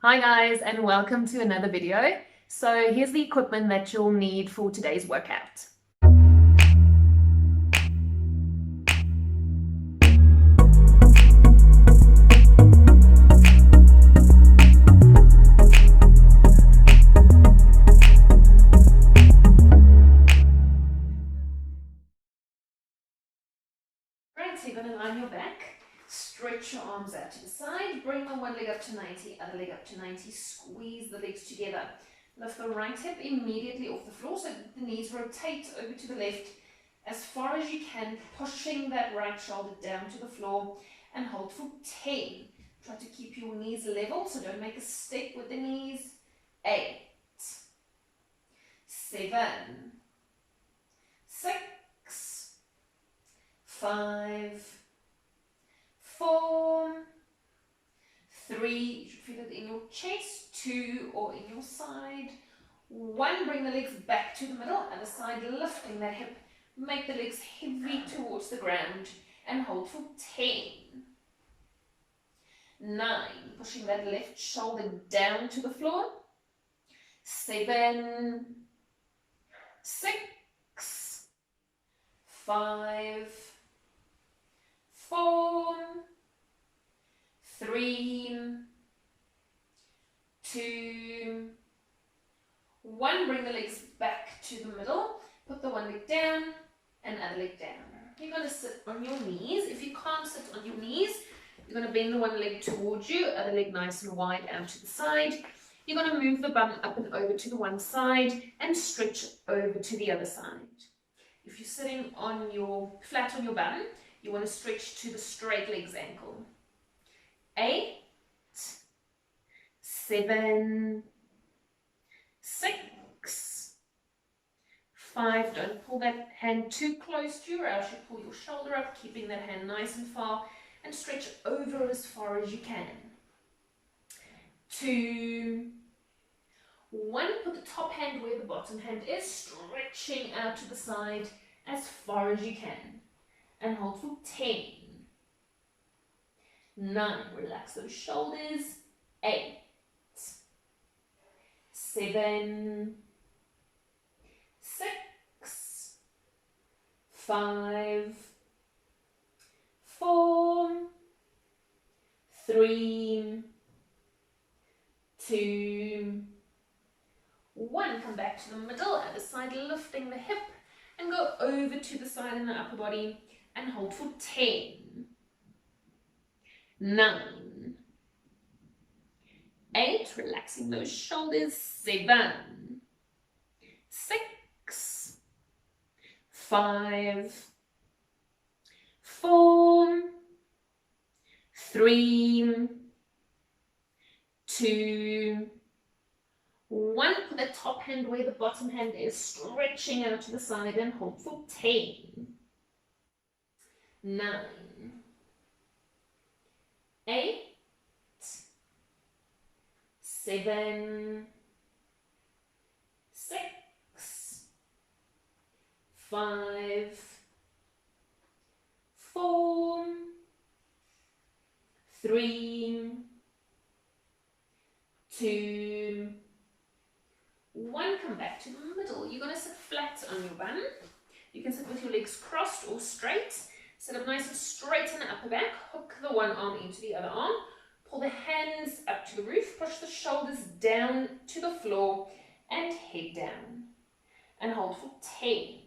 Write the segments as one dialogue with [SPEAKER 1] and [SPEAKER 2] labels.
[SPEAKER 1] Hi guys, and welcome to another video. So here's the equipment that you'll need for today's workout. Right, so you're going to lie on your back, stretch your arms out to the side, bring the one leg up to 90, other leg up to 90, squeeze the legs together. Lift the right hip immediately off the floor so the knees rotate over to the left as far as you can, pushing that right shoulder down to the floor and hold for 10. Try to keep your knees level, so don't make a step with the knees. 8, 7, 6, 5, 4, 3, you should feel it in your chest, 2 or in your side, 1, bring the legs back to the middle, other side lifting that hip, make the legs heavy towards the ground and hold for 10, 9, pushing that left shoulder down to the floor, 7, 6, 5, 4, 3, 2, 1. Bring the legs back to the middle. Put the one leg down and other leg down. You're going to sit on your knees. If you can't sit on your knees, you're going to bend the one leg towards you, other leg nice and wide out to the side. You're going to move the bum up and over to the one side and stretch over to the other side. If you're sitting on flat on your bum, you want to stretch to the straight legs ankle. 8, 7, 6, 5. Don't pull that hand too close to you, or else you pull your shoulder up, keeping that hand nice and far, and stretch over as far as you can. 2, 1. Put the top hand where the bottom hand is, stretching out to the side as far as you can, and hold for 10, 9. Relax those shoulders. 8, 7, 6, 5, 4, 3, 2, 1. Come back to the middle, other side, lifting the hip, and go over to the side in the upper body, and hold for 10, 9, 8, relaxing those shoulders. 7, 6, 5, 4, 3, 2, 1. Put the top hand where the bottom hand is, stretching out to the side, and hold for 10, 9, 8, 7, 6, 5, 4, 3, 2, 1. Come back to the middle. You're going to sit flat on your bum. You can sit with your legs crossed or straight. Sit up nice and straight in the upper back. Hook the one arm into the other arm. Pull the hands up to the roof. Push the shoulders down to the floor and head down. And hold for 10,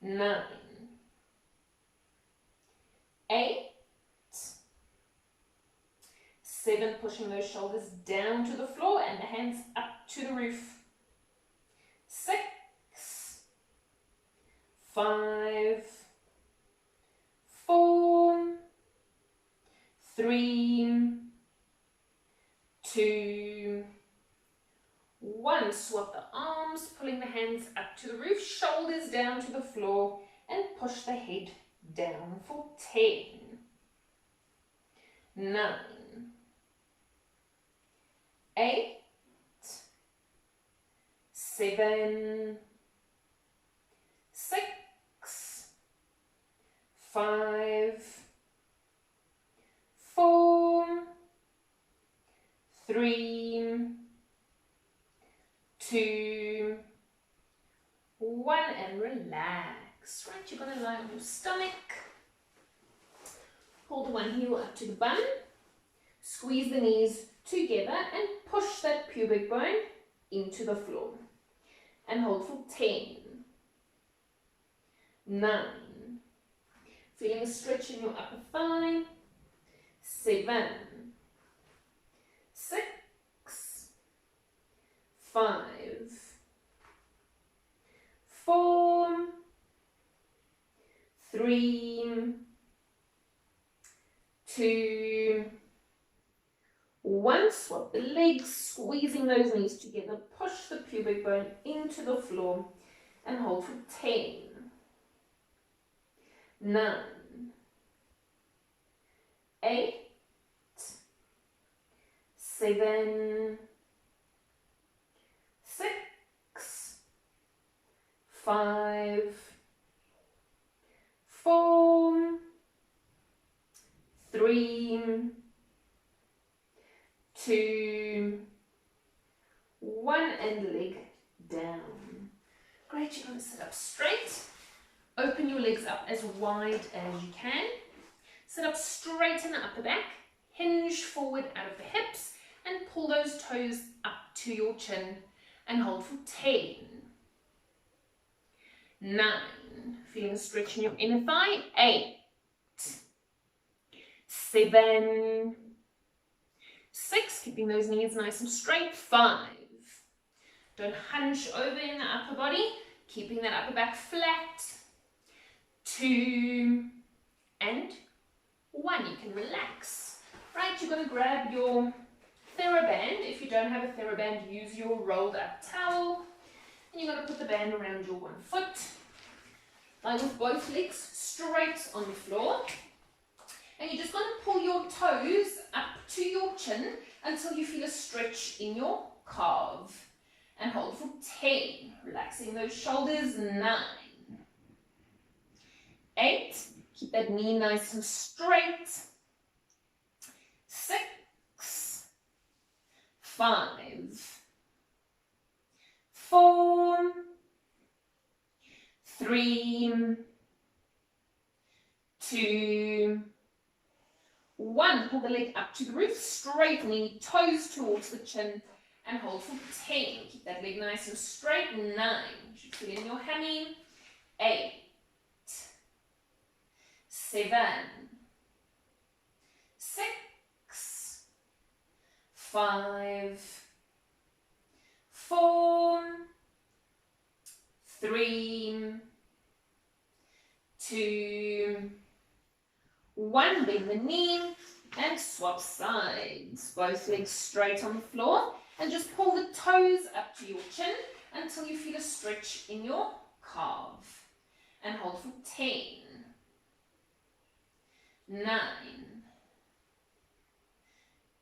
[SPEAKER 1] 9, 8, 7. Pushing those shoulders down to the floor and the hands up to the roof. 6, 5, 4, 3, 2, 1. Swap the arms, pulling the hands up to the roof, shoulders down to the floor, and push the head down for 10, 9, 8, 7, 6, 5, 4, 3, 2, 1, and relax. Right, you're going to lie on your stomach. Pull the one heel up to the bum. Squeeze the knees together and push that pubic bone into the floor. And hold for 10, 9, feeling a stretch in your upper thigh, 7, 6, 5, 4, 3, 2, 1. Swap the legs, squeezing those knees together. Push the pubic bone into the floor and hold for 10, 9, 8, 7, 6, 5, 4, 3, 2, 1, and leg down. Great, you're going to sit up straight. Open your legs up as wide as you can. Sit up straight in the upper back. Hinge forward out of the hips and pull those toes up to your chin and hold for 10, 9, feeling a stretch in your inner thigh, 8, 7, 6, keeping those knees nice and straight, 5, don't hunch over in the upper body, keeping that upper back flat, 2, and 1, you can relax. Right, you're going to grab your TheraBand. If you don't have a TheraBand, use your rolled up towel. And you're going to put the band around your one foot. Lie with both legs straight on the floor. And you're just going to pull your toes up to your chin until you feel a stretch in your calf. And hold for 10. Relaxing those shoulders, 9, 8. Keep that knee nice and straight. 6, 5, 4, 3, 2, 1. Pull the leg up to the roof, straight knee, toes towards the chin, and hold for 10. Keep that leg nice and straight. 9. You should feel in your hammy. 8, 7, 6, 5, 4, 3, 2, 1. Bend the knee and swap sides. Both legs straight on the floor and just pull the toes up to your chin until you feel a stretch in your calf. And hold for 10, 9,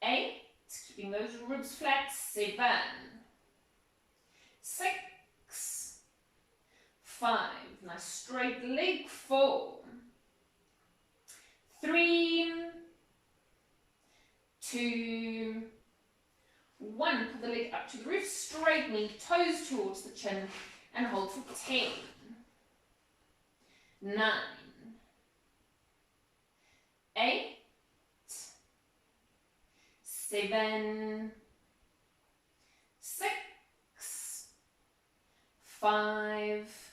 [SPEAKER 1] 8, keeping those ribs flat, 7, 6, 5, nice straight leg, 4, 3, 2, 1. Pull the leg up to the roof, straight knee, toes towards the chin, and hold for 10, 9, 8, 7, 6, 5,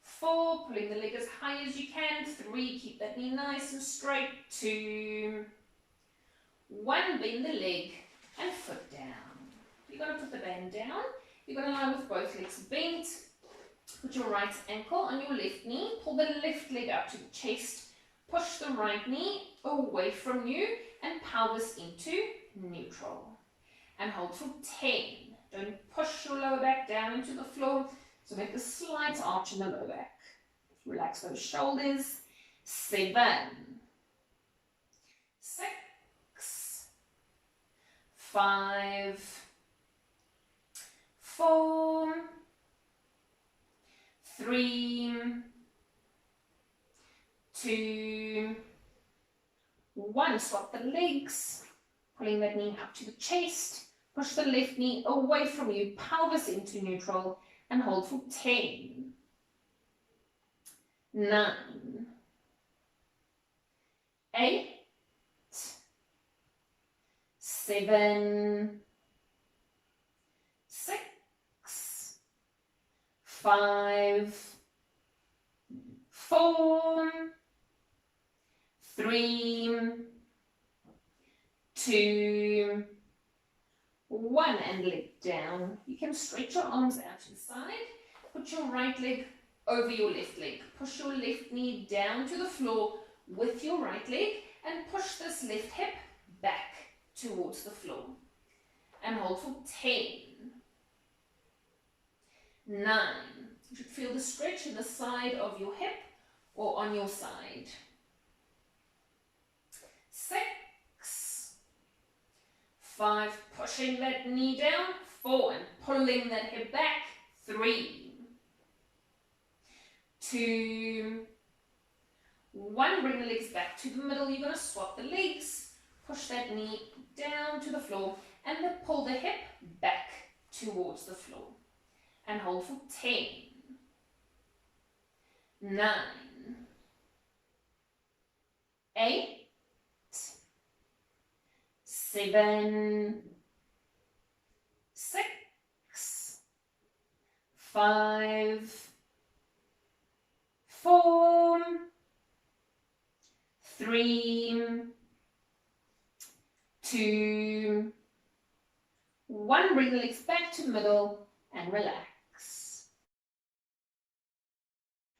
[SPEAKER 1] 4, pulling the leg as high as you can, 3, keep that knee nice and straight, 2, 1, bend the leg and foot down. You're going to put the band down, you're going to lie with both legs bent, put your right ankle on your left knee, pull the left leg up to the chest, push the right knee away from you and pelvis into neutral. And hold for 10. Don't push your lower back down into the floor. So make a slight arch in the lower back. Relax those shoulders. 7, 6, 5, 4, 3, 2, 1. Swap the legs. pulling that knee up to the chest. Push the left knee away from you, pelvis into neutral, and hold for 10, 9, 8, 7, 6, 5, 4, 3, 2, 1, and leg down. You can stretch your arms out to the side. Put your right leg over your left leg. Push your left knee down to the floor with your right leg and push this left hip back towards the floor. And hold for 10, 9. You should feel the stretch in the side of your hip or on your side. 6, 5, pushing that knee down. 4, and pulling that hip back. 3, 2, 1. Bring the legs back to the middle. You're going to swap the legs. Push that knee down to the floor and then pull the hip back towards the floor. And hold for 10, 9, 8, 7, 6, 5, 4, 3, 2, 1. Bring the legs back to the middle and relax.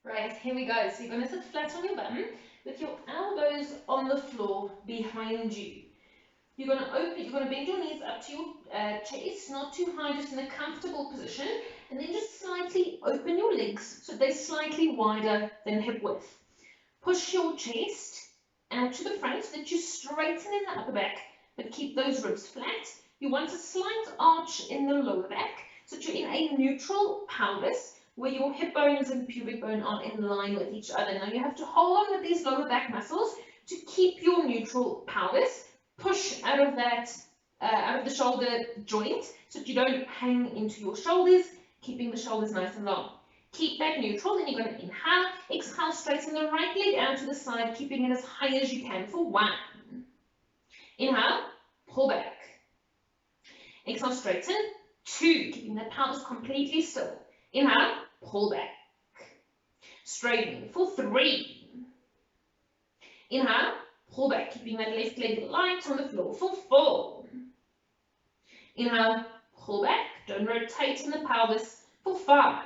[SPEAKER 1] Right, here we go. So you're going to sit flat on your bum with your elbows on the floor behind you. You're going to bend your knees up to your chest, not too high, just in a comfortable position, and then just slightly open your legs so they're slightly wider than hip width. Push your chest out to the front so that you straighten in the upper back, but keep those ribs flat. You want a slight arch in the lower back so that you're in a neutral pelvis where your hip bones and pubic bone are in line with each other. Now you have to hold on with these lower back muscles to keep your neutral pelvis. Push out of the shoulder joint so that you don't hang into your shoulders, keeping the shoulders nice and long. Keep that neutral. Then you're going to inhale, exhale, straighten the right leg out to the side, keeping it as high as you can for 1. Inhale, pull back. Exhale, straighten. 2, keeping that pelvis completely still. Inhale, pull back. Straighten for 3. Inhale, pull back, keeping that left leg light on the floor for 4. Inhale, pull back, don't rotate in the pelvis for 5.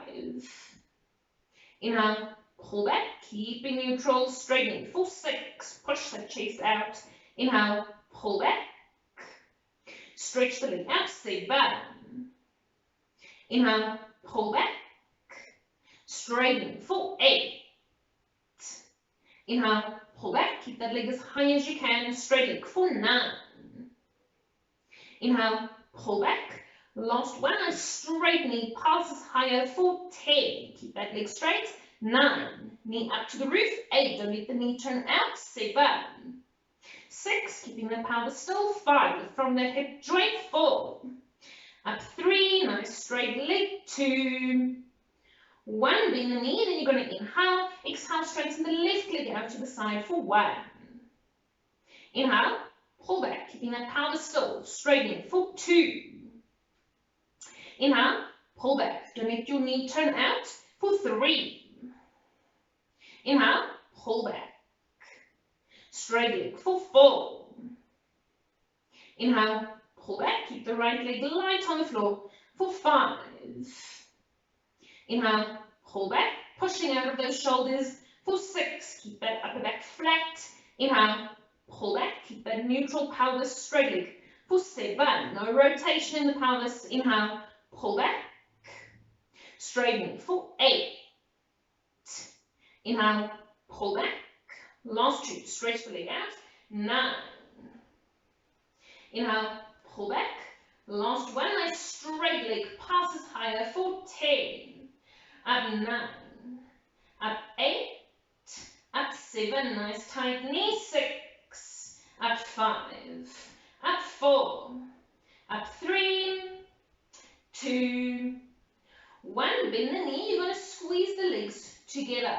[SPEAKER 1] Inhale, pull back, keeping neutral, straightening for 6. Push the chest out. Inhale, pull back. Stretch the leg out, 7. Inhale, pull back. Straighten for 8. Inhale, pull back, keep that leg as high as you can, straight leg for 9. Inhale, pull back. Last one, a straight knee passes higher for 10. Keep that leg straight. 9, knee up to the roof. 8, don't let the knee turn out. 7, 6, keeping the pelvis still. 5, lift from that hip joint. 4, up 3, nice straight leg. 2, 1, bend the knee, then you're going to inhale, exhale, straighten the left leg out to the side for 1. Inhale, pull back, keeping that pelvis still, straightening for 2. Inhale, pull back, don't let your knee turn out for 3. Inhale, pull back, straight leg for 4. Inhale, pull back, keep the right leg light on the floor for 5. Inhale, pull back, pushing out of those shoulders for 6. Keep that upper back flat. Inhale, pull back, keep that neutral pelvis straight leg for 7. No rotation in the pelvis. Inhale, pull back, straighten for 8. Inhale, pull back. Last 2, stretch the leg out. 9. Inhale, pull back. Last 1, nice straight leg passes higher for 10. Up 9, up 8, up 7, nice tight knee. 6, up 5, up 4, up 3, 2, 1. Bend the knee. You're going to squeeze the legs together.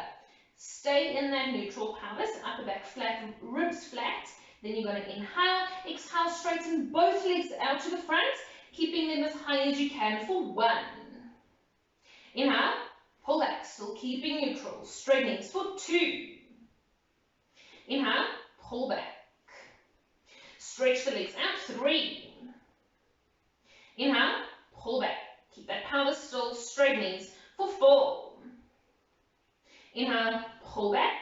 [SPEAKER 1] Stay in that neutral pelvis, upper back flat, ribs flat. Then you're going to inhale, exhale, straighten both legs out to the front, keeping them as high as you can for 1. Inhale, pull back, still keeping neutral, straight knees for 2. Inhale, pull back. Stretch the legs out, 3. Inhale, pull back. Keep that pelvis still, straight knees for 4. Inhale, pull back.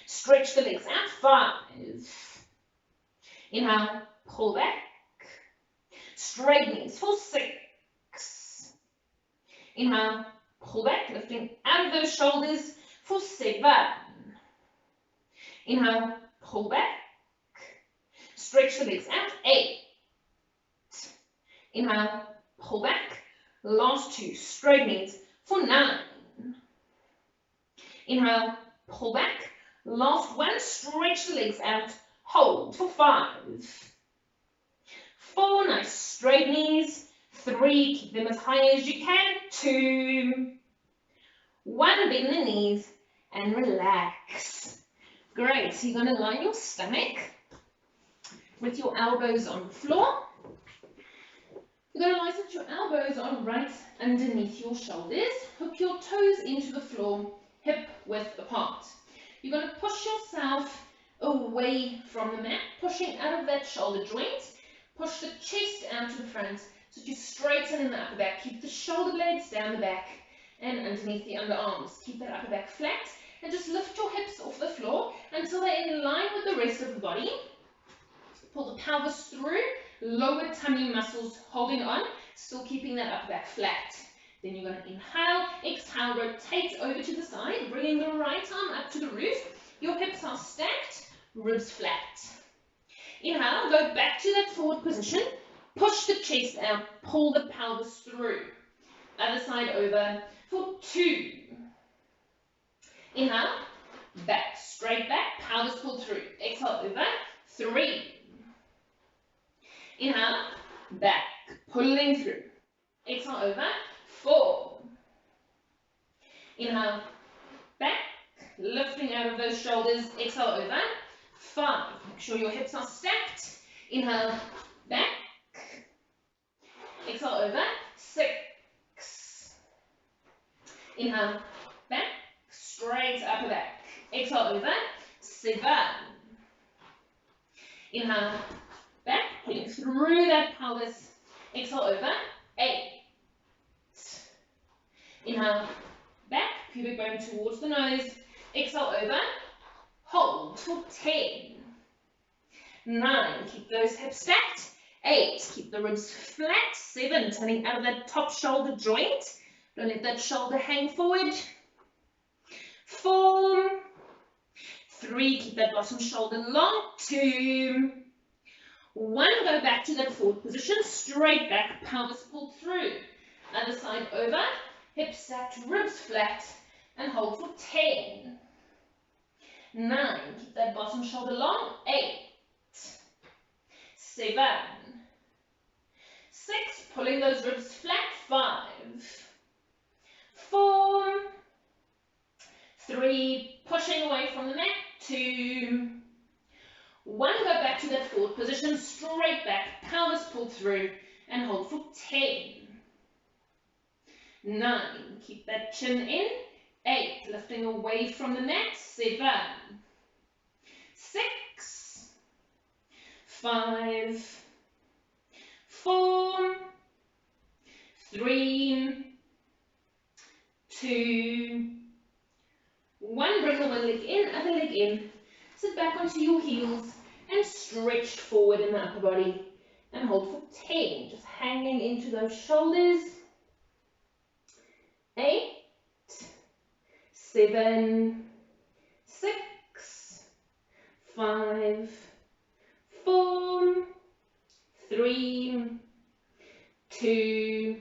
[SPEAKER 1] Stretch the legs out, 5. Inhale, pull back. Straight knees for 6. Inhale, pull back, lifting out of those shoulders for 7. Inhale, pull back. Stretch the legs out, 8. Inhale, pull back. Last 2, straight knees for 9. Inhale, pull back. Last 1, stretch the legs out. Hold for 5. 4, nice straight knees. 3, keep them as high as you can. 2, 1, bend the knees and relax. Great, so you're going to line your stomach with your elbows on the floor. You're going to lie so that your elbows are right underneath your shoulders. Hook your toes into the floor, hip width apart. You're going to push yourself away from the mat, pushing out of that shoulder joint. Push the chest out to the front so that you straighten in the upper back. Keep the shoulder blades down the back and underneath the underarms. Keep that upper back flat and just lift your hips off the floor until they're in line with the rest of the body. Pull the pelvis through, lower tummy muscles holding on, still keeping that upper back flat. Then you're going to inhale, exhale, rotate over to the side, bringing the right arm up to the roof. Your hips are stacked, ribs flat. Inhale, go back to that forward position, push the chest out, pull the pelvis through. Other side over for 2. Inhale, back, straight back, pelvis pulled through. Exhale over, 3. Inhale, back, pulling through. Exhale over, 4. Inhale, back, lifting out of those shoulders. Exhale over, 5. Make sure your hips are stacked. Inhale, back. Exhale over, 6. Inhale, back, straight upper back. Exhale over, 7. Inhale, back, pulling through that pelvis. Exhale over, 8. Inhale, back, pubic bone towards the nose. Exhale over, hold for 10. 9, keep those hips stacked. 8, keep the ribs flat. 7, turning out of that top shoulder joint. Don't let that shoulder hang forward. 4, 3, keep that bottom shoulder long. 2, 1, go back to that forward position, straight back, pelvis pulled through. Other side over, hips stacked, ribs flat, and hold for 10. 9, keep that bottom shoulder long. 8, 7, 6, pulling those ribs flat. 5, 4, 3, pushing away from the mat. 2, 1, go back to that forward position, straight back, pelvis pulled through, and hold for 10. 9, keep that chin in. 8, lifting away from the mat. 7, 6, 5, 4, 3, 2, 1. Bring the one leg in, other leg in. Sit back onto your heels and stretch forward in the upper body and hold for 10. Just hanging into those shoulders. 8, 7, 6, 5, 4, 3, 2,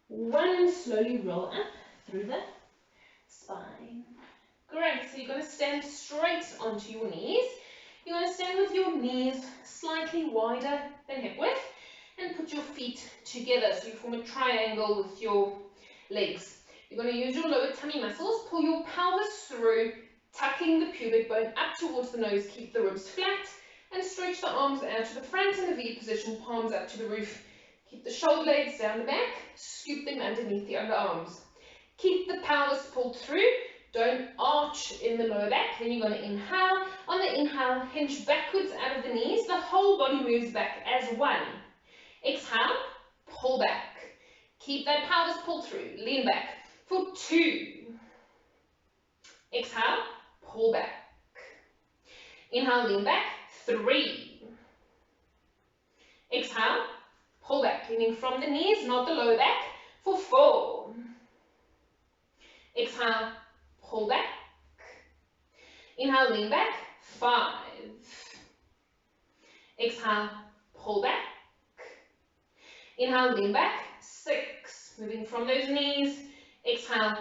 [SPEAKER 1] 1. Slowly roll up through the spine. Great, so you're going to stand straight onto your knees. You're going to stand with your knees slightly wider than hip width and put your feet together so you form a triangle with your legs. You're going to use your lower tummy muscles, pull your pelvis through, tucking the pubic bone up towards the nose, keep the ribs flat, and stretch the arms out to the front in the V position, palms up to the roof. Keep the shoulder blades down the back, scoop them underneath the underarms. Keep the pelvis pulled through, don't arch in the lower back. Then you're going to inhale. On the inhale, hinge backwards out of the knees, the whole body moves back as one. Exhale, pull back. Keep that pelvis pulled through, lean back for 2. Exhale, pull back. Inhale, lean back, 3. Exhale, pull back, leaning from the knees, not the lower back, for 4. Exhale, pull back. Inhale, lean back, 5. Exhale, pull back. Inhale, lean back, 6. Moving from those knees. Exhale,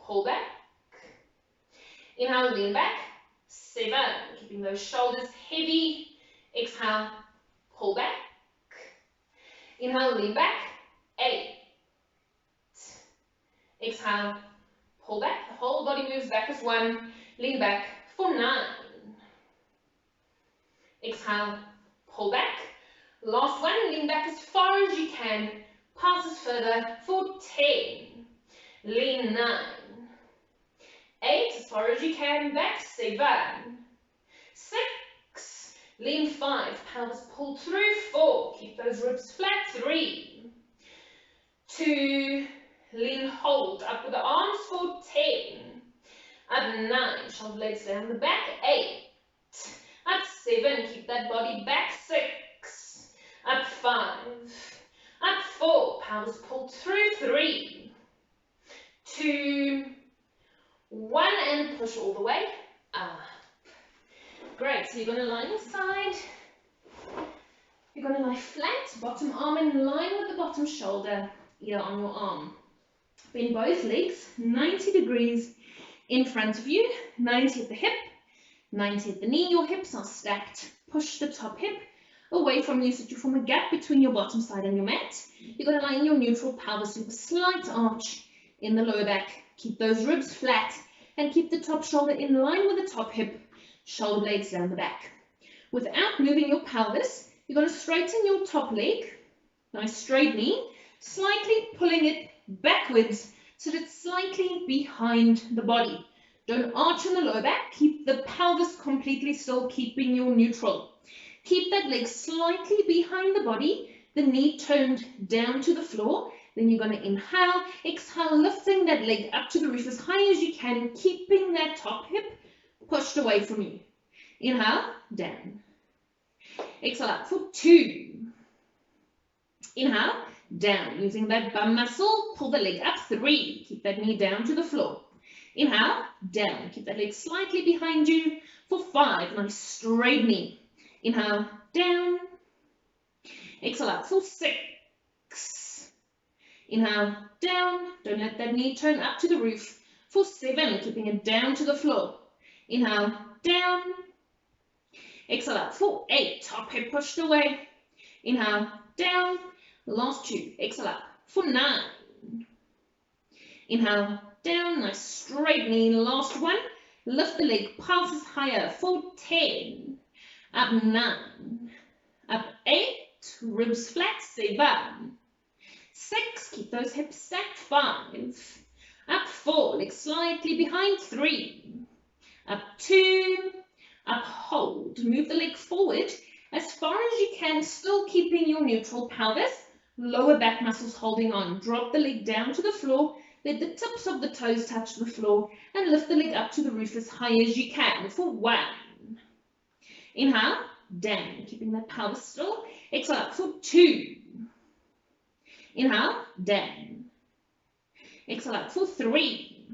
[SPEAKER 1] pull back. Inhale, lean back, 7. Keeping those shoulders heavy. Exhale, pull back. Inhale, lean back, 8. Exhale, pull back. The whole body moves back as one. Lean back for 9. Exhale, pull back. Last one, lean back as far as you can. Passes further for 10. Lean 9. 8, as far as you can, back 7. 6, lean 5, pelvis pulled through 4. Keep those ribs flat 3. 2, lean hold, up with the arms for 10. Up 9, shoulder blades down the back 8. Up 7, keep that body back 6. Up 5. Up 4, pelvis pulled through 3. 2, 1, and push all the way up. Great, so you're going to lie on your side. You're going to lie flat, bottom arm in line with the bottom shoulder, ear on your arm. Bend both legs 90 degrees in front of you, 90 at the hip, 90 at the knee. Your hips are stacked. Push the top hip away from you so that you form a gap between your bottom side and your mat. You're going to lie in your neutral pelvis with a slight arch in the lower back. Keep those ribs flat and keep the top shoulder in line with the top hip, shoulder blades down the back. Without moving your pelvis, you're going to straighten your top leg, nice straight knee, slightly pulling it backwards so that it's slightly behind the body. Don't arch in the lower back, keep the pelvis completely still, keeping your neutral. Keep that leg slightly behind the body, the knee turned down to the floor. Then you're going to inhale, exhale, lifting that leg up to the roof as high as you can, keeping that top hip pushed away from you. Inhale, down. Exhale out for 2. Inhale, down. Using that bum muscle, pull the leg up 3. Keep that knee down to the floor. Inhale, down. Keep that leg slightly behind you for 5. Nice straight knee. Inhale, down. Exhale out for 6. Inhale, down. Don't let that knee turn up to the roof for 7. Keeping it down to the floor. Inhale, down. Exhale out for 8. Top hip pushed away. Inhale, down. Last 2. Exhale out for 9. Inhale, down. Nice straight knee. Last 1. Lift the leg. Pulses higher for 10. Up 9. Up 8. Ribs flat. 7. 6. Keep those hips stacked. 5. Up 4. Legs slightly behind. 3. Up 2. Up, hold. Move the leg forward as far as you can, still keeping your neutral pelvis. Lower back muscles holding on. Drop the leg down to the floor. Let the tips of the toes touch the floor and lift the leg up to the roof as high as you can for 1. Inhale, down, keeping that pelvis still. Exhale up for 2. Inhale, down. Exhale up for 3.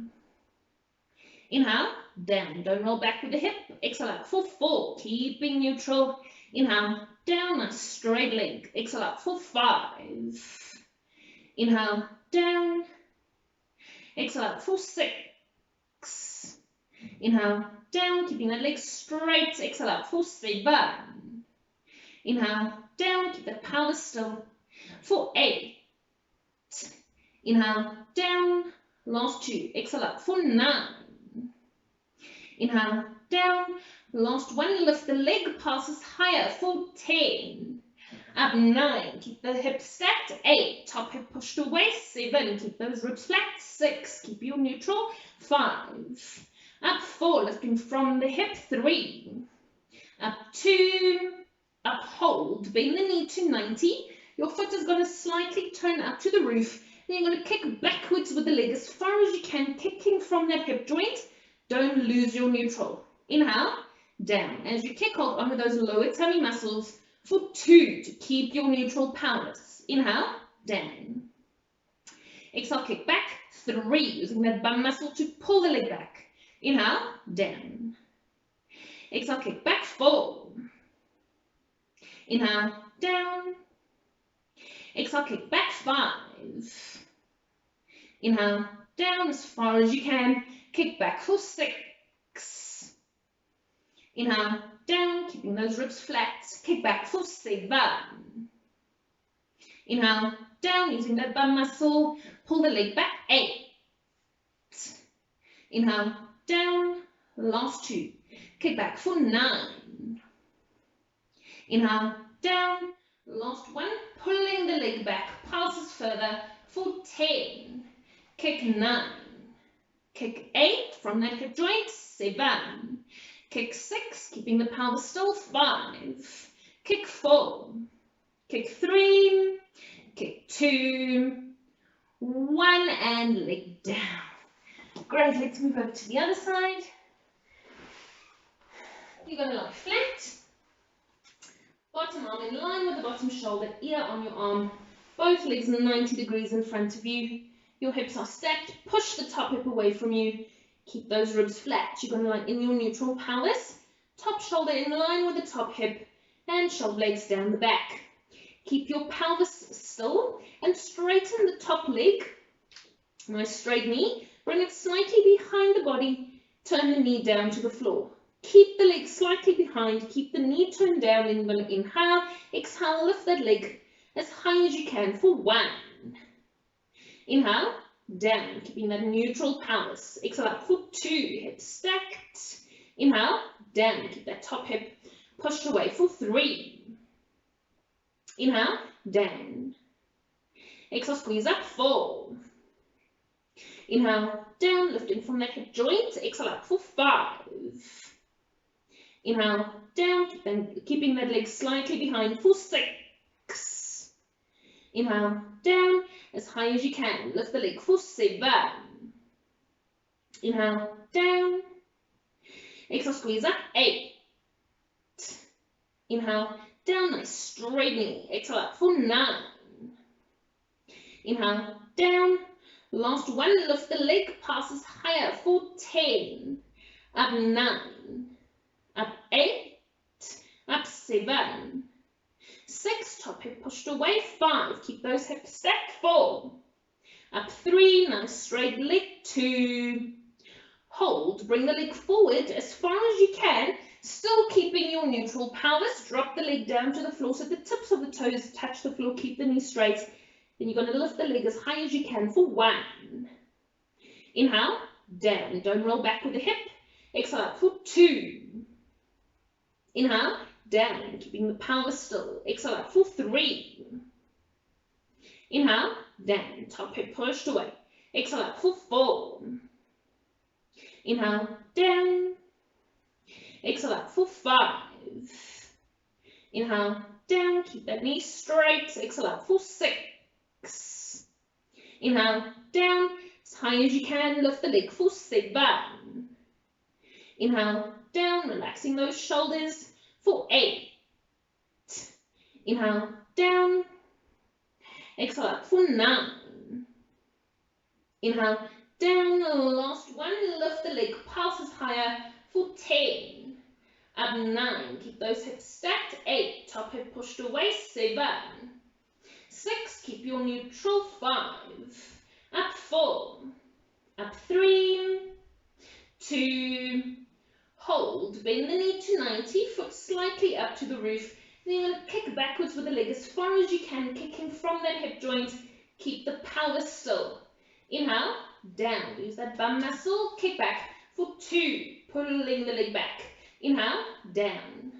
[SPEAKER 1] Inhale, down. Don't roll back with the hip. Exhale out for 4. Keeping neutral. Inhale, down. Nice straight leg. Exhale out for 5. Inhale, down. Exhale out for 6. Inhale, down, keeping that leg straight. Exhale out for 7. Inhale, down, keep that pelvis still. For 8. Inhale, down, last 2. Exhale out for 9. Inhale, down, last 1. Lift the leg, passes higher for 10. Up 9, keep the hips stacked. 8, top hip pushed away. 7, keep those ribs flat. 6, keep your neutral. 5, up 4, lifting from the hip. 3, up 2, up, hold, bend the knee to 90. Your foot is going to slightly turn up to the roof. Then you're going to kick backwards with the leg as far as you can, kicking from that hip joint. Don't lose your neutral. Inhale, down. As you kick, hold onto those lower tummy muscles. For 2, to keep your neutral pelvis. Inhale, down. Exhale, kick back. 3, using that bum muscle to pull the leg back. Inhale, down. Exhale, kick back. 4. Inhale, down. Exhale, kick back. 5. Inhale, down as far as you can. Kick back for 6. Inhale, down, keeping those ribs flat. Kick back for 7. Inhale, down, using that bum muscle. Pull the leg back. 8. Inhale, down, last 2. Kick back for 9. Inhale, down, last 1. Pulling the leg back, passes further for 10. Kick 9. Kick 8 from that hip joint. 7. Kick 6, keeping the pelvis still. 5. Kick 4. Kick 3. Kick 2. 1 and leg down. Great, let's move over to the other side. You're going to lie flat. Bottom arm in line with the bottom shoulder, ear on your arm. Both legs 90 degrees in front of you. Your hips are stacked. Push the top hip away from you. Keep those ribs flat. You're going to lie in your neutral pelvis. Top shoulder in line with the top hip. And shoulder blades down the back. Keep your pelvis still and straighten the top leg. Nice straight knee. Bring it slightly behind the body. Turn the knee down to the floor. Keep the leg slightly behind. Keep the knee turned down. Then you're going to inhale. Exhale. Lift that leg as high as you can for 1. Inhale. Down. Keeping that neutral pelvis. Exhale out for 2. Hips stacked. Inhale. Down. Keep that top hip pushed away for 3. Inhale. Down. Exhale. Squeeze up. 4. Inhale. Down. Lifting from that hip joint. Exhale out for 5. Inhale, down, keeping that leg slightly behind for 6. Inhale, down, as high as you can. Lift the leg for 7. Inhale, down. Exhale, squeeze up. 8. Inhale, down, nice straight knee. Exhale up for 9. Inhale, down. Last 1, lift the leg, passes higher for 10. Up 9. Up 8, up 7, 6, top hip pushed away. 5, keep those hips stacked. 4, up 3, nice straight leg. 2, hold, bring the leg forward as far as you can, still keeping your neutral pelvis. Drop the leg down to the floor so the tips of the toes touch the floor. Keep the knee straight. Then you're going to lift the leg as high as you can for 1. Inhale, down, don't roll back with the hip. Exhale up for 2. Inhale, down, keeping the pelvis still. Exhale out for 3. Inhale, down, top hip pushed away. Exhale out for 4. Inhale, down. Exhale out for 5. Inhale, down, keep that knee straight. Exhale out for 6. Inhale, down, as high as you can. Lift the leg for 7. Inhale, down, relaxing those shoulders for 8. Inhale, down. Exhale up for 9. Inhale, down, last 1, lift the leg, passes higher for 10. Up 9, keep those hips stacked. 8, top hip pushed away. 7. 6, keep your neutral. 5. Up 4. Up 3. 2. hold, bend the knee to 90, foot slightly up to the roof. Then you're going to kick backwards with the leg as far as you can, kicking from that hip joint. Keep the pelvis still. Inhale, down. Use that bum muscle. Kick back for 2, pulling the leg back. Inhale, down.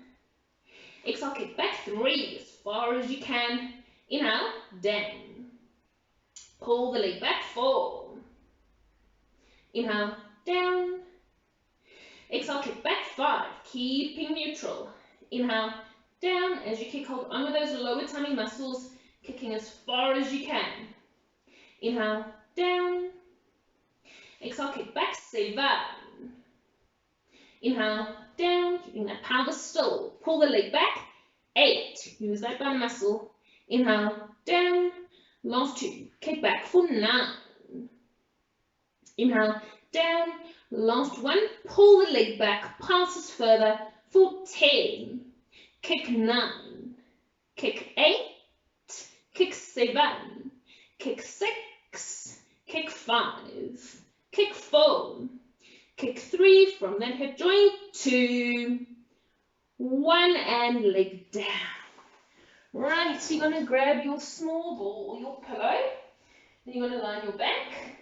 [SPEAKER 1] Exhale, kick back 3, as far as you can. Inhale, down. Pull the leg back 4. Inhale, down. Exhale, kick back 5, keeping neutral. Inhale, down as you kick, hold on with those lower tummy muscles, kicking as far as you can. Inhale, down. Exhale, kick back 7. Inhale, down, keeping that pelvis still. Pull the leg back 8. Use that bum muscle. Inhale, down. Last 2. Kick back for 9. Inhale, down. Last 1. Pull the leg back, passes further for 10. Kick 9. Kick 8. Kick 7. Kick 6. Kick 5. Kick 4. Kick 3 from that hip joint. 2. 1 and leg down. Right, so you're going to grab your small ball or your pillow. Then you're going to lie on your back.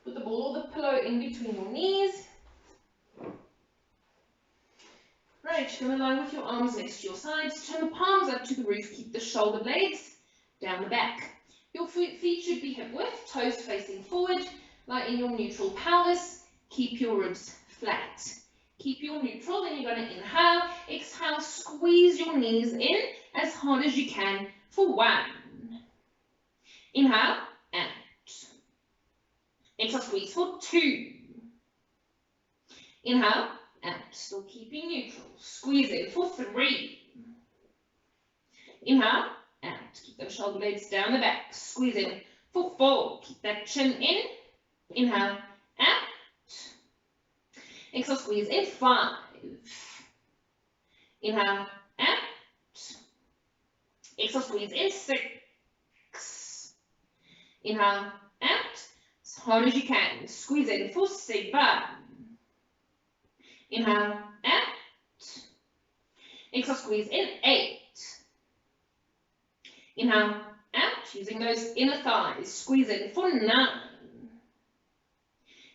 [SPEAKER 1] Put the ball or the pillow in between your knees. Right, you're going to lie with your arms next to your sides. Turn the palms up to the roof. Keep the shoulder blades down the back. Your feet should be hip width, toes facing forward. Lie in your neutral pelvis. Keep your ribs flat. Keep your neutral. Then you're going to inhale. Exhale, squeeze your knees in as hard as you can for 1. Inhale, out. Exhale, squeeze for 2. Inhale, out. Still keeping neutral. Squeeze in for 3. Inhale, out. Keep those shoulder blades down the back. Squeeze in for 4. Keep that chin in. Inhale, out. Exhale, squeeze in 5. Inhale, out. Exhale, squeeze in 6. Inhale, out. As hard as you can. Squeeze in for 7. Inhale, out. Exhale, squeeze in 8. Inhale, out. Using those inner thighs. Squeeze in for 9.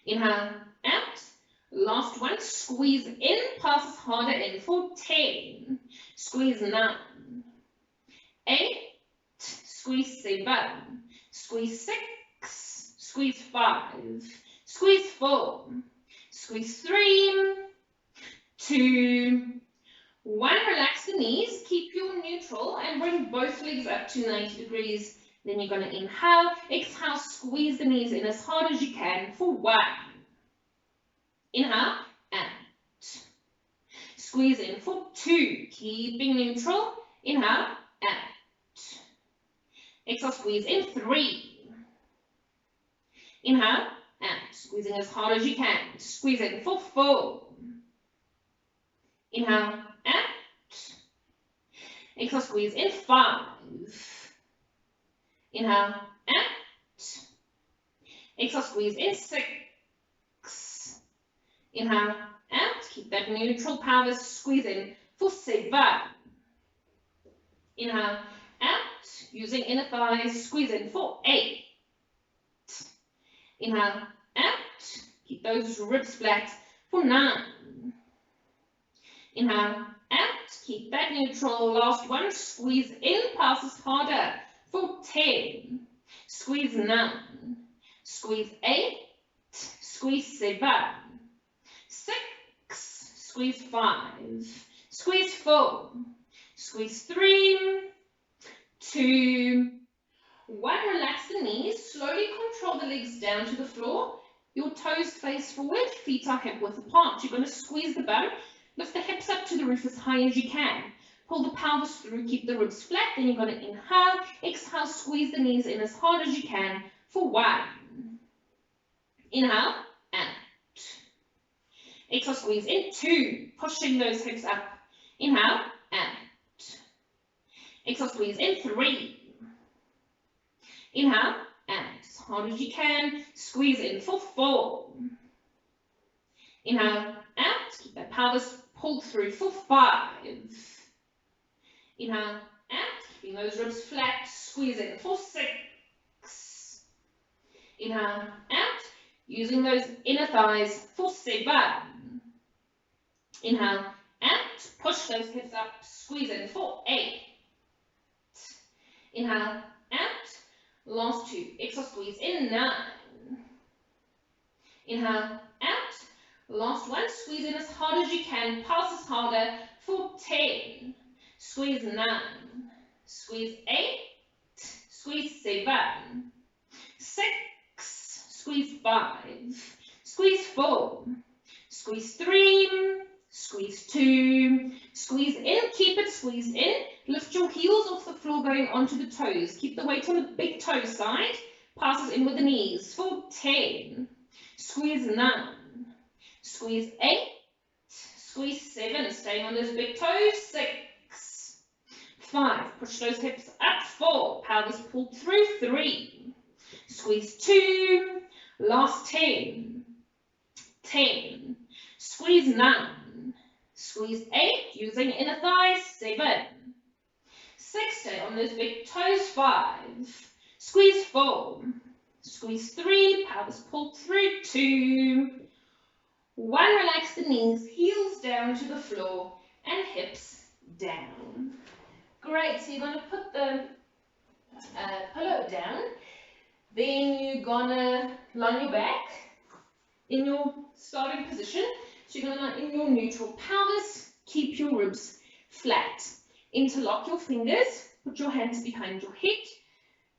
[SPEAKER 1] Inhale, out. Last 1. Squeeze in. Passes harder in for 10. Squeeze 9. 8. Squeeze 7. Squeeze 6. Squeeze 5. Squeeze 4. Squeeze 3. 2. 1. Relax the knees. Keep your neutral and bring both legs up to 90 degrees. Then you're going to inhale. Exhale. Squeeze the knees in as hard as you can for 1. Inhale, out. Squeeze in for 2. Keeping neutral. Inhale, out. Exhale, squeeze in 3. Inhale, out. Squeezing as hard as you can. Squeeze in for 4. Inhale, out. Exhale, squeeze in 5. Inhale, out. Exhale, squeeze in 6. Inhale, out. Keep that neutral pelvis. Squeeze in for 7. Inhale, out. Using inner thighs. Squeeze in for 8. Inhale, out. Keep those ribs flat for 9. Inhale, out. Keep that neutral. Last 1. Squeeze in. Passes harder for 10. Squeeze 9. Squeeze 8. Squeeze 7. 6. Squeeze 5. Squeeze 4. Squeeze 3. 2. 1. Relax the knees. Slowly control the legs down to the floor. Your toes face forward. Feet are hip width apart. You're going to squeeze the bum. Lift the hips up to the roof as high as you can. Pull the pelvis through. Keep the ribs flat. Then you're going to inhale. Exhale. Squeeze the knees in as hard as you can for 1. Inhale. Out. Exhale. Squeeze in 2. Pushing those hips up. Inhale. Out. Exhale. Squeeze in 3. Inhale. Out. As hard as you can. Squeeze in for 4. Inhale, out. Keep that pelvis pulled through for 5. Inhale, out. Keeping those ribs flat. Squeeze in for 6. Inhale, out. Using those inner thighs for 7. Inhale, out. Push those hips up. Squeeze in for 8. Inhale, out. Last 2. Exhale, squeeze in. 9. Inhale, out. Last 1. Squeeze in as hard as you can. Pulse is harder for 10. Squeeze 9. Squeeze 8. Squeeze 7. 6. Squeeze 5. Squeeze 4. Squeeze 3. Squeeze 2. Squeeze in. Keep it squeezed in. Lift your heels off the floor going onto the toes. Keep the weight on the big toe side. Passes in with the knees for 10. Squeeze 9. Squeeze 8. Squeeze 7. Staying on those big toes. 6. 5. Push those hips up. 4. Pelvis pulled through. 3. Squeeze 2. Last 10. 10. Squeeze 9. Squeeze 8. Using inner thighs. 7. 6. Stay on those big toes. 5. Squeeze 4. Squeeze 3. Pelvis pulled through. 2. 1. Relax the knees. Heels down to the floor. And hips down. Great. So you're going to put the pillow down. Then you're going to lie on your back in your starting position. So you're going to lie in your neutral pelvis. Keep your ribs flat. Interlock your fingers. Put your hands behind your head.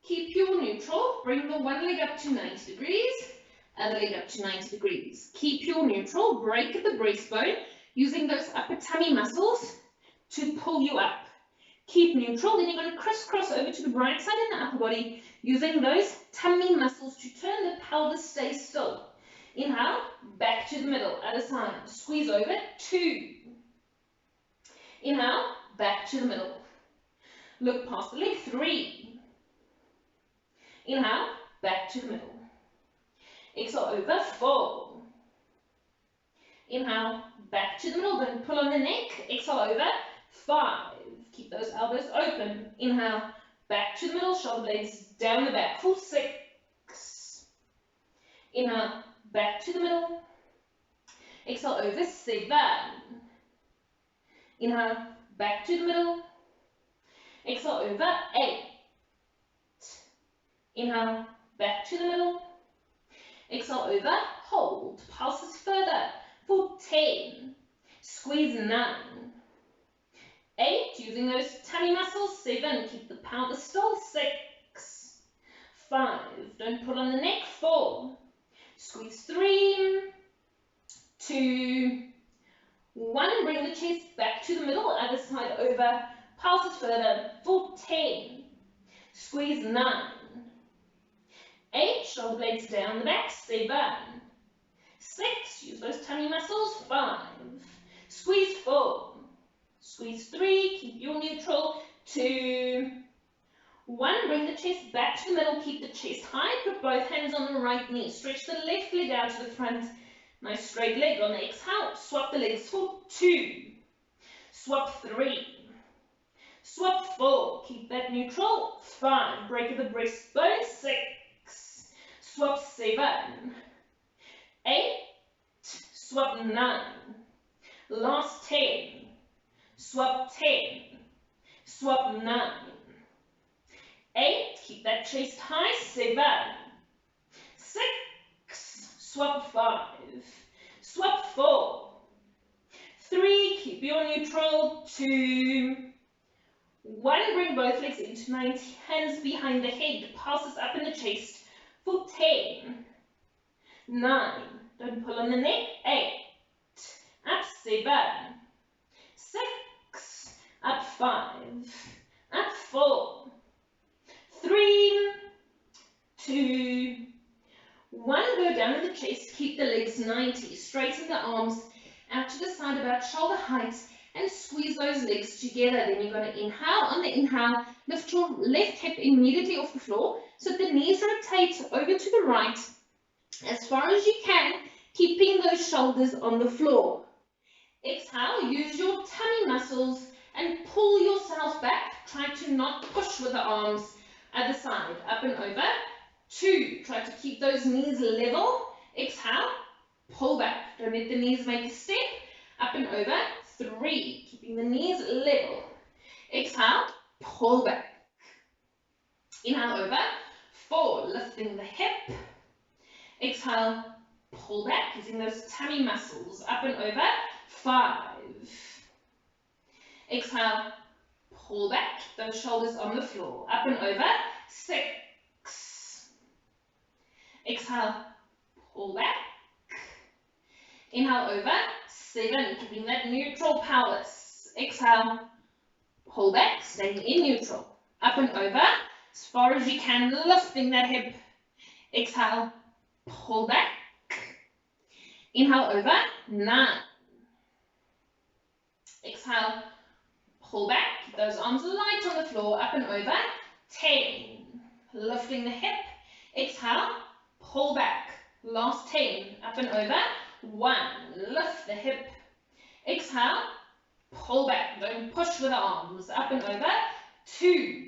[SPEAKER 1] Keep your neutral. Bring the one leg up to 90 degrees. Other leg up to 90 degrees. Keep your neutral. Break at the breastbone. Using those upper tummy muscles to pull you up. Keep neutral. Then you're going to crisscross over to the right side in the upper body. Using those tummy muscles to turn the pelvis. Stay still. Inhale. Back to the middle. Other side. Squeeze over. 2. Inhale. Back to the middle. Look past the leg. 3. Inhale. Back to the middle. Exhale over. 4. Inhale. Back to the middle. Don't pull on the neck. Exhale over. 5. Keep those elbows open. Inhale. Back to the middle. Shoulder blades down the back for 6. Inhale. Back to the middle. Exhale over. 7. Inhale. Back to the middle. Exhale over. 8. Inhale. Back to the middle. Exhale over. Hold. Pulses further for 10. Squeeze 9. 8. Using those tummy muscles. 7. Keep the pelvis still. 6. 5. Don't pull on the neck. 4. Squeeze 3. 2. 1. Bring the chest back to the middle. Other side over. Pulses further for 10. Squeeze 9. 8. Shoulder blades down the back. 7. 6. Use those tummy muscles. 5. Squeeze 4. Squeeze 3. Keep your neutral. 2. 1. Bring the chest back to the middle. Keep the chest high. Put both hands on the right knee. Stretch the left leg out to the front. Nice straight leg on the exhale. Swap the legs for 2. Swap 3. Swap 4. Keep that neutral. 5. Break at the breastbone. 6. Swap 7. 8. Swap 9. Last 10. Swap 10. Swap 9. 8. Keep that chest high. 7. 6. Swap 5. Swap 4. 3. Keep your neutral. 2. 1. Bring both legs into 90. Hands behind the head. Pulses up in the chest for 10. 9. Don't pull on the neck. 8. Up 7. 6. Up 5. Up 4. 3. 2. 1. Go down to the chest. Keep the legs 90. Straighten the arms out to the side about shoulder height and squeeze those legs together. Then you're going to inhale. On the inhale, lift your left hip immediately off the floor so the knees rotate over to the right as far as you can. keeping those shoulders on the floor. Exhale, use your tummy muscles and pull yourself back. Try to not push with the arms. Other side, up and over. 2, try to keep those knees level. Exhale, pull back. Don't let the knees make a step. Up and over. 3, keeping the knees level. Exhale, pull back. Inhale over. 4, lifting the hip. Exhale, pull back, using those tummy muscles. Up and over. 5. Exhale, pull back, those shoulders on the floor. Up and over. 6. Exhale, pull back. Inhale over. 7, keeping that neutral pelvis. Exhale, pull back, staying in neutral. Up and over, as far as you can, lifting that hip. Exhale, pull back. Inhale over. 9. Exhale, pull back. Keep those arms light on the floor. Up and over. 10. Lifting the hip. Exhale, pull back. Last 10. Up and over. 1. Lift the hip. Exhale, pull back. Don't push with the arms. Up and over. 2.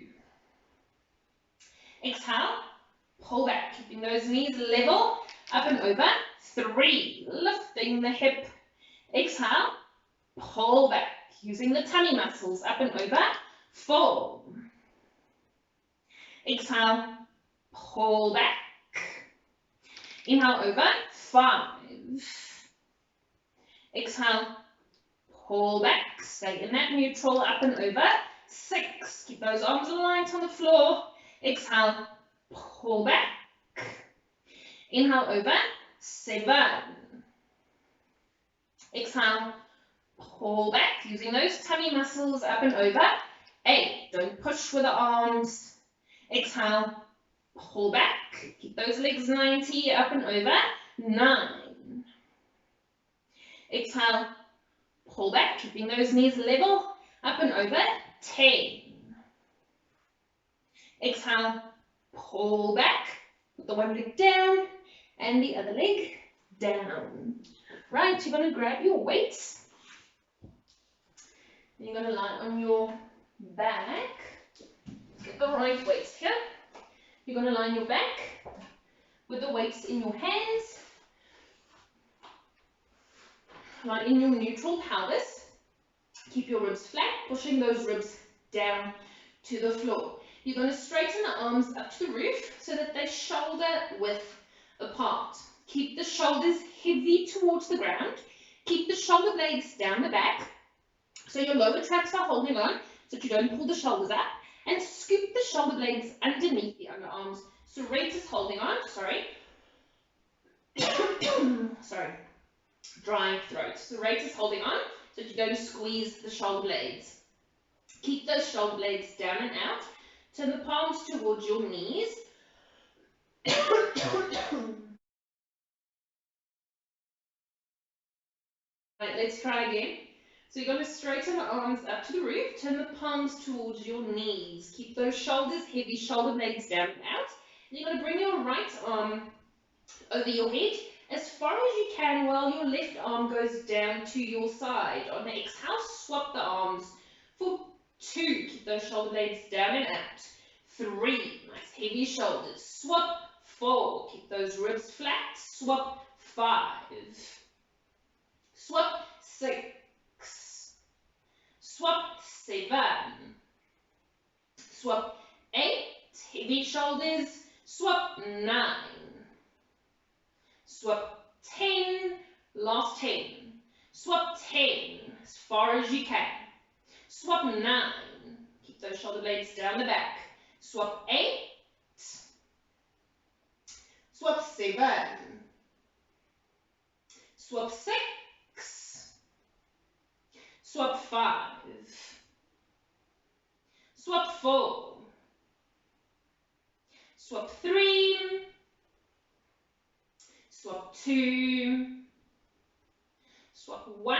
[SPEAKER 1] Exhale, pull back. Keeping those knees level. Up and over. 3. Lifting the hip. Exhale, pull back. Using the tummy muscles. Up and over. 4. Exhale, pull back. Inhale over. 5. Exhale, pull back. Stay in that neutral. Up and over. 6. Keep those arms light on the floor. Exhale, pull back. Inhale over. 7. Exhale, pull back. Using those tummy muscles. Up and over. 8. Don't push with the arms. Exhale, pull back. Keep those legs 90. Up and over. 9. Exhale, pull back. Keeping those knees level. Up and over. 10. Exhale, pull back. Put the one leg down and the other leg down. Right, you're going to grab your weights. You're going to lie on your back. Get the right weights here. You're going to lie on your back with the weights in your hands. Lie in your neutral pelvis. Keep your ribs flat, pushing those ribs down to the floor. You're going to straighten the arms up to the roof so that they're shoulder width apart. Keep the shoulders heavy towards the ground. Keep the shoulder blades down the back so your lower traps are holding on so that you don't pull the shoulders up. And scoop the shoulder blades underneath the underarms. Serratus holding on, sorry. Dry throat. Serratus holding on so that you don't squeeze the shoulder blades. Keep those shoulder blades down and out. Turn the palms towards your knees. Right, let's try again. So you're going to straighten the arms up to the roof. Turn the palms towards your knees. Keep those shoulders heavy, shoulder blades down and out. And you're going to bring your right arm over your head as far as you can while your left arm goes down to your side. On the exhale, swap the arms for 2. Keep those shoulder blades down and out. 3. Nice heavy shoulders. Swap. 4. Keep those ribs flat. Swap. 5. Swap. 6. Swap. 7. Swap. 8. Heavy shoulders. Swap. 9. Swap. 10. Last 10. Swap. 10. As far as you can. Swap. 9. Keep those shoulder blades down the back. Swap. 8. Swap. 7. Swap. 6. Swap. 5. Swap. 4. Swap. 3. Swap. 2. Swap. 1.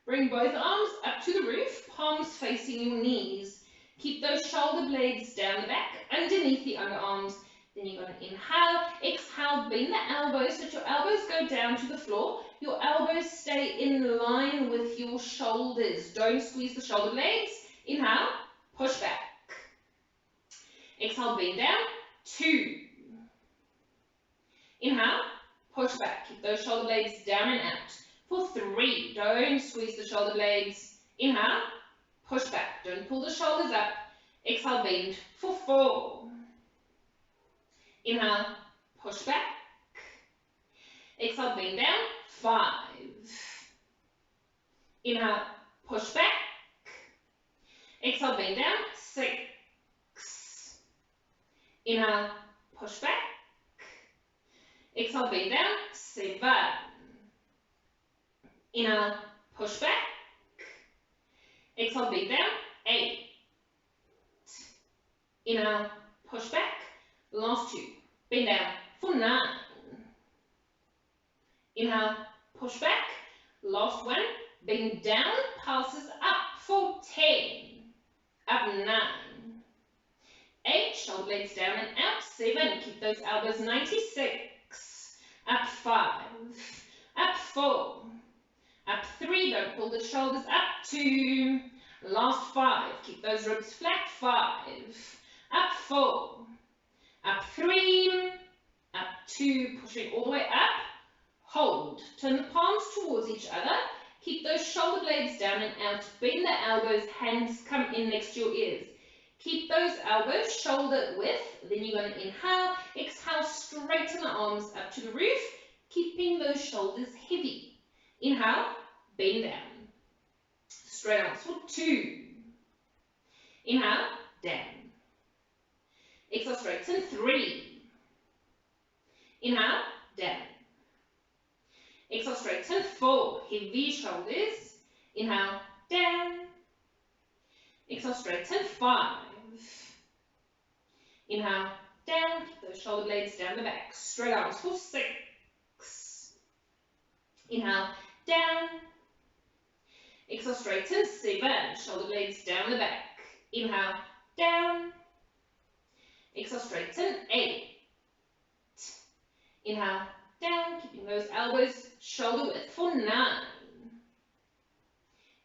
[SPEAKER 1] Bring both arms up to the roof, palms facing your knees. Keep those shoulder blades down the back, underneath the underarms. Then Then you're going to inhale, exhale, bend the elbows so that your elbows go down to the floor. Your elbows stay in line with your shoulders. Don't squeeze the shoulder blades. Inhale, push back. Exhale, bend down. 2. Inhale, push back. Keep those shoulder blades down and out. For 3, don't squeeze the shoulder blades. Inhale, push back. Don't pull the shoulders up. Exhale, bend. For 4. Inhale, push back. Exhale, bend down. 5. Inhale, push back. Exhale, bend down. 6. Inhale, push back. Exhale, bend down. 7. Inhale, push back. Exhale, bend down. 8. Inhale, push back. Last 2. Bend down for 9. Inhale, push back. Last 1. Bend down, pulses up for 10. Up 9. 8. Shoulder blades down and out. 7. Keep those elbows 96. Up 5. Up 4. Up 3. Don't pull the shoulders up. 2. Last 5. Keep those ribs flat. 5. Up 4. Up 3. Up 2. Pushing all the way up. Hold. Turn the palms towards each other. Keep those shoulder blades down and out. Bend the elbows. Hands come in next to your ears. Keep those elbows shoulder width. Then you're going to inhale. Exhale, straighten the arms up to the roof. Keeping those shoulders heavy. Inhale, bend down. Straight arms for 2. Inhale, down. Exhale, straighten. 3. Inhale, down. Exhale, straighten. 4. Heavy shoulders. Inhale, down. Exhale, straighten. 5. Inhale, down. Keep those shoulder blades down the back. Straight arms for 6. Inhale, down. Exhale, straighten. 7. Shoulder blades down the back. Inhale, down. Exhale, straighten. 8. Inhale, down. Keeping those elbows shoulder width for 9.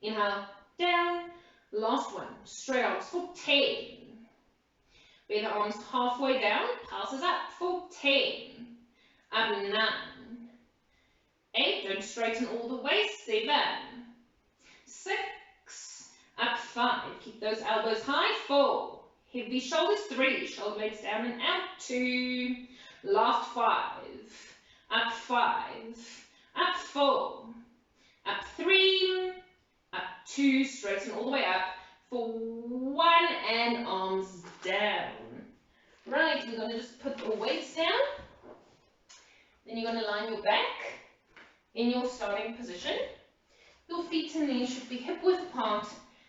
[SPEAKER 1] Inhale, down. Last 1. Straight arms for 10. Bend the arms halfway down. Passes up for 10. Up 9. 8. Don't straighten all the way. 7. 6. Up 5. Keep those elbows high. 4. Heavy shoulders. 3. Shoulder blades down and out. 2. Last 5. Up 5. Up 4. Up 3. Up 2. Straighten all the way up for 1 and arms down. Right, we're going to just put the weights down. Then you're going to line your back in your starting position. Your feet and knees should be hip width apart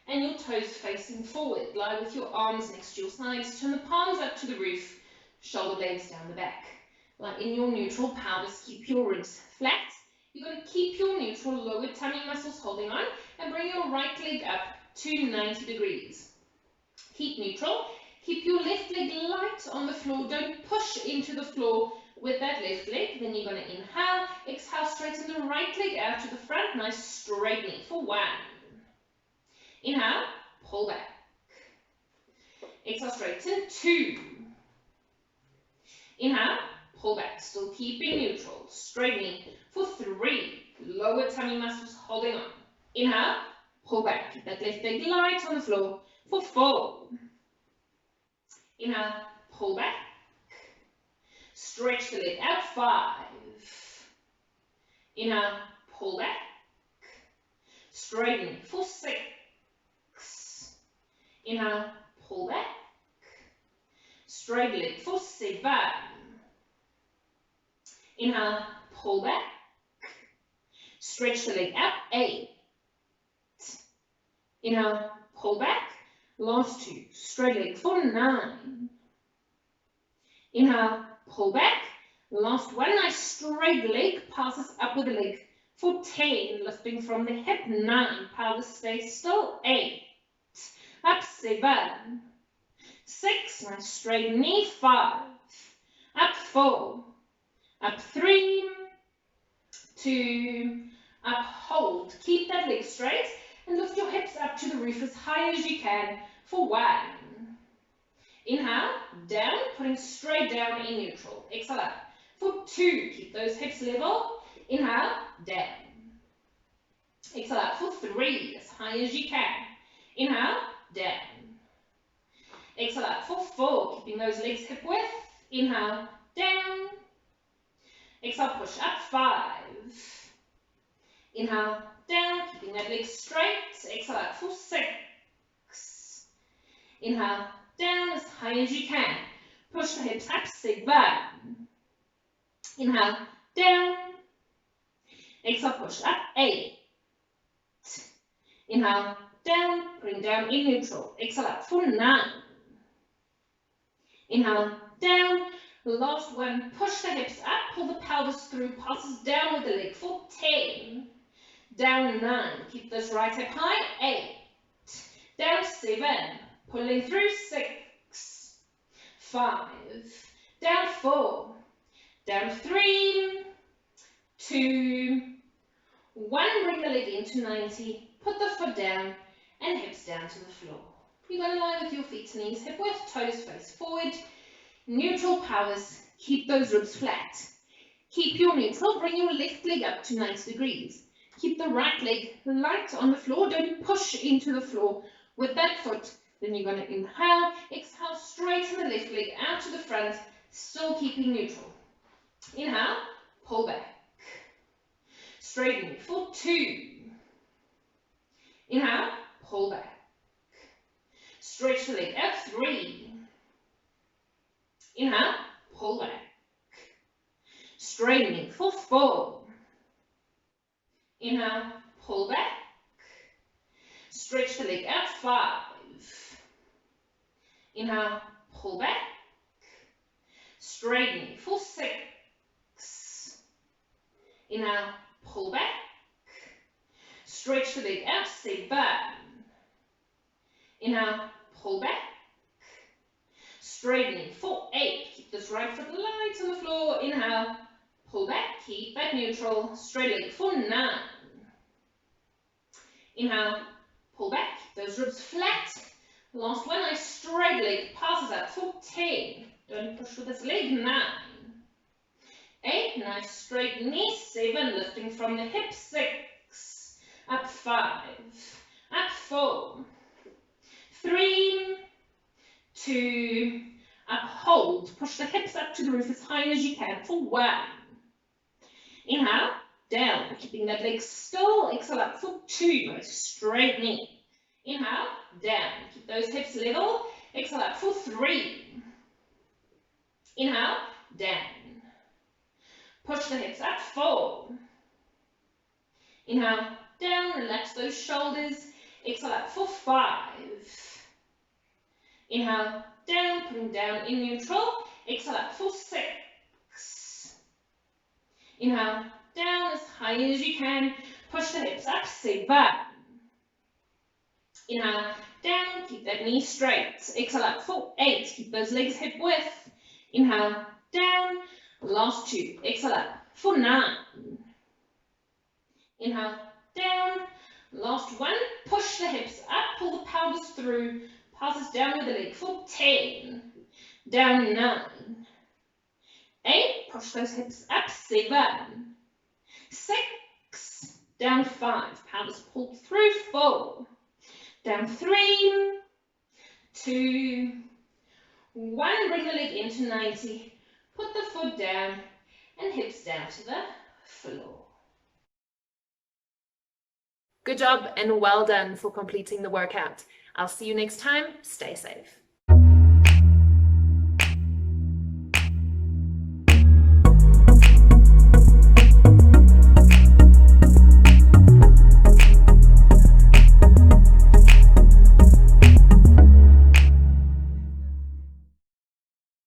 [SPEAKER 1] and your toes facing forward. Lie with your arms next to your sides. Turn the palms up to the roof. Shoulder blades down the back. Lie in your neutral pelvis. Keep your ribs flat. You're going to keep your neutral lower tummy muscles holding on and bring your right leg up to 90 degrees. Keep neutral. Keep your left leg light on the floor. Don't push into the floor with that left leg. Then you're going to inhale. Exhale, straighten the right leg out to the front. Nice straight knee for 1. Inhale, pull back. Exhale, straighten. 2. Inhale, pull back. Still keeping neutral. Straight knee for 3. Lower tummy muscles holding on. Inhale, pull back. Keep that left leg light on the floor for 4. Inhale, pull back. Stretch the leg out. 5. Inhale, pull back. Straighten for 6. Inhale, pull back. Straight leg for 7. Inhale, pull back. Stretch the leg out. 8. Inhale, pull back. Last 2. Straight leg for 9. Inhale, pull back. Last 1. Nice straight leg. Passes up with the leg for 10. Lifting from the hip. 9. Pelvis stays still. 8. Up. 7. 6. Nice straight knee. 5. up 4, up 3, 2, up, hold. Keep that leg straight and lift your hips up to the roof as high as you can for 1. Inhale, down, putting straight down in neutral. Exhale up. For 2, keep those hips level. Inhale, down. Exhale up for 3, as high as you can. Inhale, down. Exhale up for 4, keeping those legs hip width. Inhale, down. Exhale, push up 5. Inhale, down, keeping that leg straight. Exhale up for 6. Inhale, down as high as you can. Push the hips up, 7. Inhale, down. Exhale, push up, 8. Inhale, down, bring down in neutral. Exhale up for 9. Inhale, down. Last one, push the hips up, pull the pelvis through, passes down with the leg for 10. Down 9, keep this right hip high, 8. Down 7, pulling through 6. 5. Down 4. Down 3. 2. 1, bring the leg into 90. Put the foot down and hips down to the floor. You're going to lie with your feet and knees hip width, toes face forward. Neutral powers, keep those ribs flat. Keep your neutral, bring your left leg up to 90 degrees. Keep the right leg light on the floor, don't push into the floor with that foot. Then you're going to inhale, exhale, straighten the left leg out to the front, still keeping neutral. Inhale, pull back. Straighten for 2. Inhale, pull back. Stretch the leg out, 3. Inhale, pull back. Straightening for 4. Inhale, pull back. Stretch the leg out, 5. Inhale, pull back. Straightening for 6. Inhale, pull back. Stretch the leg out, 7. Inhale, pull back. Straightening for 8. Keep this right foot light on the floor. Inhale, pull back. Keep that neutral. Straight leg for 9. Inhale, pull back. Keep those ribs flat. Last one, nice straight leg. Passes up for 10. Don't push with this leg. 9. 8. Nice straight knee. 7. Lifting from the hip. 6. Up 5. Up 4. 3. 2. Up, hold. Push the hips up to the roof as high as you can for 1. Inhale, down, keeping that leg still. Exhale up for 2. Nice straight knee. Inhale, down. Keep those hips level. Exhale up for 3. Inhale, down. Push the hips up, 4. Inhale, down. Relax those shoulders. Exhale up for 5. Inhale, down, putting down in neutral. Exhale up for 6. Inhale, down as high as you can. Push the hips up, 7. Inhale, down, keep that knee straight. Exhale up for 8. Keep those legs hip width. Inhale, down. Last 2. Exhale up for 9. Inhale, down. Last 1. Push the hips up, pull the pelvis through. Passes down with the leg for 10. Down 9. 8. Push those hips up. 7. 6. Down 5. Pelvis pulled through. 4. Down 3. 2. 1. Bring the leg into 90. Put the foot down and hips down to the floor. Good job and well done for completing the workout. I'll see you next time. Stay safe.